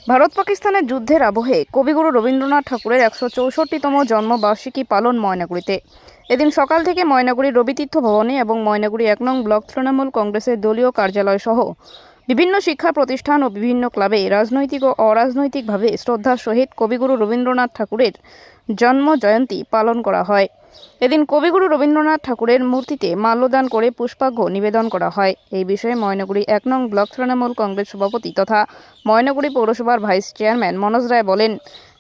ভারত পাকিস্তানের যুদ্ধের আবহে কবিগুরু রবীন্দ্রনাথ ঠাকুরের ১৬৪তম জন্মবার্ষিকী পালন ময়নাগুড়িতে। এদিন সকাল থেকে ময়নাগুড়ি রবিতীর্থ ভবনে এবং ময়নাগুড়ি ১ নং ব্লক তৃণমূল কংগ্রেসের দলীয় কার্যালয় সহ বিভিন্ন শিক্ষা প্রতিষ্ঠান ও বিভিন্ন ক্লাবে রাজনৈতিক ও অরাজনৈতিকভাবে শ্রদ্ধার সহিত কবিগুরু রবীন্দ্রনাথ ঠাকুরের জন্ম জয়ন্তী পালন করা হয়। এদিন কবিগুরু রবীন্দ্রনাথ ঠাকুরের মূর্তিতে মাল্যদান করে পুষ্পার্ঘ্য নিবেদন করা হয়। এই বিষয়ে ময়নাগুড়ি ১ নং ব্লক তৃণমূল কংগ্রেস সভাপতি তথা ময়নাগুড়ি পৌরসভার ভাইস চেয়ারম্যান মনোজ রায় বলেন,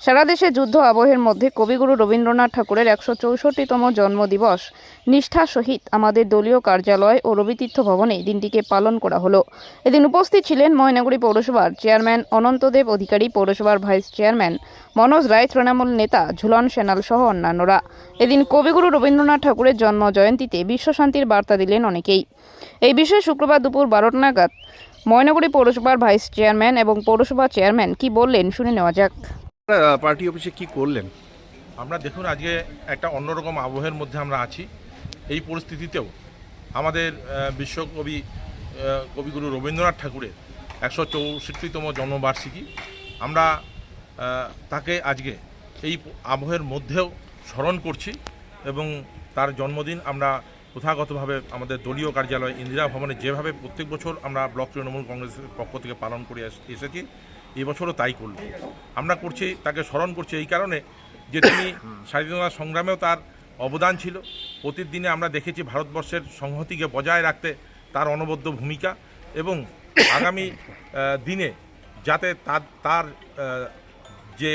সারা দেশে যুদ্ধ আবহের মধ্যে কবিগুরু রবীন্দ্রনাথ ঠাকুরের ১৬৪তম জন্মদিবস নিষ্ঠার সহিত আমাদের দলীয় কার্যালয় ও রবিতীর্থ ভবনে দিনটিকে পালন করা হলো। এদিন উপস্থিত ছিলেন ময়নাগুড়ি পৌরসভার চেয়ারম্যান অনন্তদেব অধিকারী, পৌরসভার ভাইস চেয়ারম্যান মনোজ রায়, তৃণমূল নেতা ঝুলন সেনাল সহ অন্যান্যরা। এদিন কবিগুরু রবীন্দ্রনাথ ঠাকুরের জন্ম জয়ন্তীতে বিশ্বশান্তির বার্তা দিলেন অনেকেই। এই বিষয়ে শুক্রবার দুপুর ১২টা নাগাদ ময়নাগুড়ি পৌরসভার ভাইস চেয়ারম্যান এবং পৌরসভা চেয়ারম্যান কি বললেন শুনে নেওয়া যাক। পার্টি অফিসে কি করলেন? আমরা দেখুন, আজকে একটা অন্যরকম আবহের মধ্যে আমরা আছি। এই পরিস্থিতিতেও আমাদের বিশ্বকবি কবিগুরু রবীন্দ্রনাথ ঠাকুরের ১৬৪তম জন্মবার্ষিকী, আমরা তাকে আজকে এই আবহের মধ্যেও স্মরণ করছি এবং তার জন্মদিন আমরা প্রথাগতভাবে আমাদের দলীয় কার্যালয় ইন্দিরা ভবনে যেভাবে প্রত্যেক বছর আমরা ব্লক তৃণমূল কংগ্রেসের পক্ষ থেকে পালন করে এসেছি, এবছরও তাই করব। আমরা করছি, তাকে স্মরণ করছি এই কারণে যে তিনি স্বাধীনতা সংগ্রামেও তার অবদান ছিল। প্রতিদিনে আমরা দেখেছি ভারতবর্ষের সংহতিকে বজায় রাখতে তার অনবদ্য ভূমিকা, এবং আগামী দিনে যাতে তার যে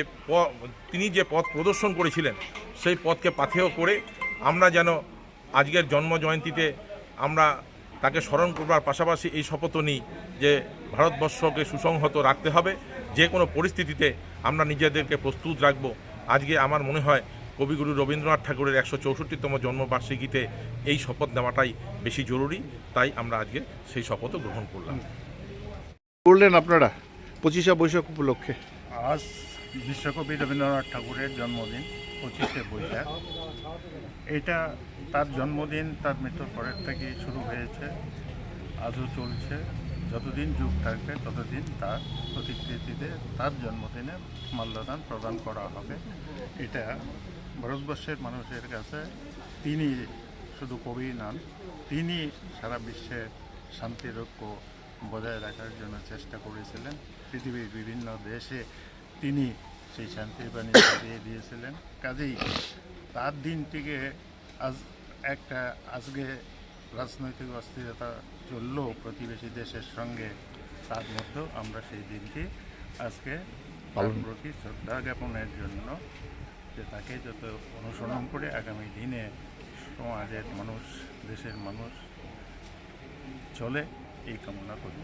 তিনি যে পথ প্রদর্শন করেছিলেন সেই পথকে পাথেয় করে আমরা যেন আজকের জন্ম জয়ন্তীতে আমরা তাকে স্মরণ করবার পাশাপাশি এই শপথও নিই যে ভারতবর্ষকে সুসংহত রাখতে হবে, যে কোনো পরিস্থিতিতে আমরা নিজেদেরকে প্রস্তুত রাখব। আজকে আমার মনে হয় কবিগুরু রবীন্দ্রনাথ ঠাকুরের ১৬৪তম জন্মবার্ষিকীতে এই শপথ নেওয়াটাই বেশি জরুরি, তাই আমরা আজকে সেই শপথও গ্রহণ করলাম। করলেন আপনারা ২৫শে বৈশাখ উপলক্ষে? আজ বিশ্বকবি রবীন্দ্রনাথ ঠাকুরের জন্মদিন ২৫শে বৈশাখ। এটা তার জন্মদিন তার মৃত্যুর পরের থেকে শুরু হয়েছে, আজও চলছে। যতদিন যুগ থাকবে ততদিন তার প্রতিকৃতিতে তার জন্মদিনে মাল্যদান প্রদান করা হবে। এটা ভারতবর্ষের মানুষের কাছে তিনি শুধু কবি নন, তিনি সারা বিশ্বে শান্তিরক্ষ বজায় রাখার জন্য চেষ্টা করেছিলেন। পৃথিবীর বিভিন্ন দেশে তিনি সেই শান্তির বাণী ছড়িয়ে দিয়েছিলেন। কাজেই তার দিনটিকে আজকে রাজনৈতিক অস্থিরতা চললেও প্রতিবেশী দেশের সঙ্গে, তার মধ্যেও আমরা সেই দিনটি আজকে তার প্রতি শ্রদ্ধা জ্ঞাপনের জন্য যে তাকে যত অনুসরণ করে আগামী দিনে সমাজের মানুষ, দেশের মানুষ চলে, এই কামনা করি।